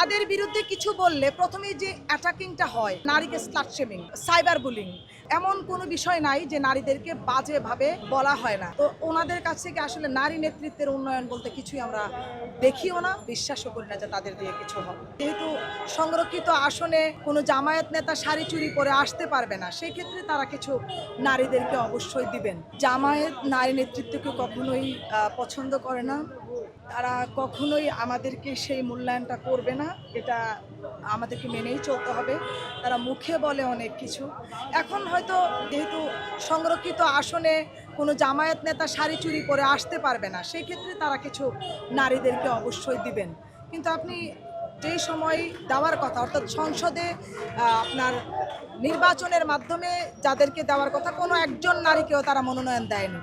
তাদের বিরুদ্ধে কিছু বললে প্রথমেই যে অ্যাটাকিংটা হয়, নারীকে স্লাট শেমিং, সাইবার বুলিং, এমন কোনো বিষয় নাই যে নারীদেরকে বাজেভাবে বলা হয় না। তো ওনাদের কাছ থেকে আসলে নারী নেতৃত্বের উন্নয়ন বলতে কিছুই আমরা দেখিও না, বিশ্বাসও করি না যে তাদের দিয়ে কিছু হবে। যেহেতু সংরক্ষিত আসনে কোনো জামায়াত নেতা শাড়ি চুরি করে আসতে পারবে না, সেই ক্ষেত্রে তারা কিছু নারীদেরকে অবশ্যই দিবেন। জামায়াত নারী নেতৃত্বকে কখনোই পছন্দ করে না, তারা কখনোই আমাদেরকে সেই মূল্যায়নটা করবে না, এটা আমাদেরকে মেনেই চলতে হবে। তারা মুখে বলে অনেক কিছু। এখন হয়তো যেহেতু সংরক্ষিত আসনে কোনো জামায়াত নেতা শাড়ি চুরি করে আসতে পারবে না, সেই ক্ষেত্রে তারা কিছু নারীদেরকে অবশ্যই দিবেন। কিন্তু আপনি যেই সময় দেওয়ার কথা, অর্থাৎ সংসদে আপনার নির্বাচনের মাধ্যমে যাদেরকে দেওয়ার কথা, কোনো একজন নারীকেও তারা মনোনয়ন দেয়নি।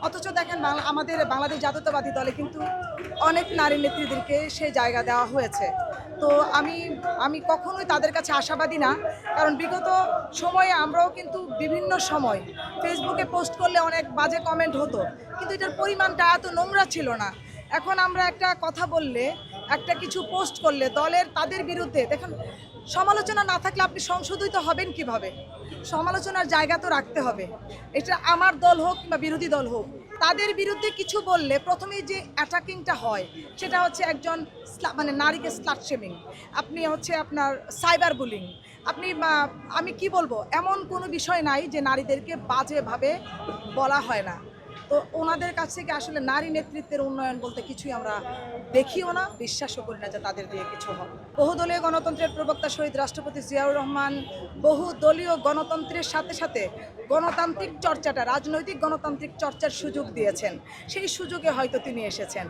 অথচ দেখেন আমাদের বাংলাদেশ জাতীয়তাবাদী দলে কিন্তু অনেক নারী নেত্রীদেরকে সে জায়গা দেওয়া হয়েছে। তো আমি কখনোই তাদের কাছে আশাবাদী না, কারণ বিগত সময়ে আমরাও কিন্তু বিভিন্ন সময় ফেসবুকে পোস্ট করলে অনেক বাজে কমেন্ট হতো, কিন্তু এটার পরিমাণটা এত নোংরা ছিল না। এখন আমরা একটা কথা বললে, একটা কিছু পোস্ট করলে দলের তাদের বিরুদ্ধে, দেখুন, সমালোচনা না থাকলে আপনি সংশোধিত হবেন কিভাবে? সমালোচনার জায়গা তো রাখতে হবে। এটা আমার দল হোক কিংবা বিরোধী দল হোক, তাদের বিরুদ্ধে কিছু বললে প্রথমেই যে অ্যাটাকিংটা হয় সেটা হচ্ছে একজন মানে নারীকে স্লাট শেমিং, আপনি হচ্ছে আপনার সাইবার বুলিং, আপনি আমি কি বলবো, এমন কোনো বিষয় নাই যে নারীদেরকে বাজেভাবে বলা হয় না। তো ওনাদের কাছ থেকে আসলে নারী নেতৃত্বের উন্নয়ন বলতে কিছুই আমরা দেখিও না, বিশ্বাসও করি না যে তাদের দিয়ে কিছু হবে। বহুদলীয় গণতন্ত্রের প্রবক্তা শহীদ রাষ্ট্রপতি জিয়াউর রহমান বহুদলীয় গণতন্ত্রের সাথে সাথে গণতান্ত্রিক চর্চাটা, রাজনৈতিক গণতান্ত্রিক চর্চার সুযোগ দিয়েছেন। সেই সুযোগে হয়তো তিনি এসেছেন।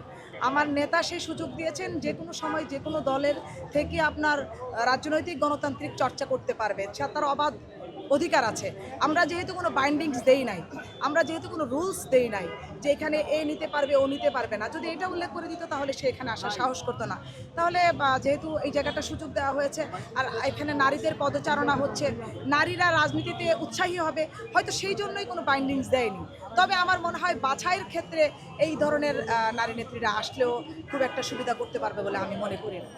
আমার নেতা সেই সুযোগ দিয়েছেন, যে কোনো সময় যে কোনো দলের থেকে আপনার রাজনৈতিক গণতান্ত্রিক চর্চা করতে পারবে, তার অবাধ অধিকার আছে। আমরা যেহেতু কোনো বাইন্ডিংস দেই নাই, আমরা যেহেতু কোনো রুলস দেই নাই যে এখানে এ নিতে পারবে ও নিতে পারবে না, যদি এটা উল্লেখ করে দিত তাহলে সে এখানে আসার সাহস করতো না। তাহলে যেহেতু এই জায়গাটা সুযোগ দেওয়া হয়েছে আর এখানে নারীদের পদচারণা হচ্ছে, নারীরা রাজনীতিতে উৎসাহী হবে, হয়তো সেই জন্যই কোনো বাইন্ডিংস দেয়নি। তবে আমার মনে হয় বাছাইয়ের ক্ষেত্রে এই ধরনের নারী নেত্রীরা আসলেও খুব একটা সুবিধা করতে পারবে বলে আমি মনে করি না।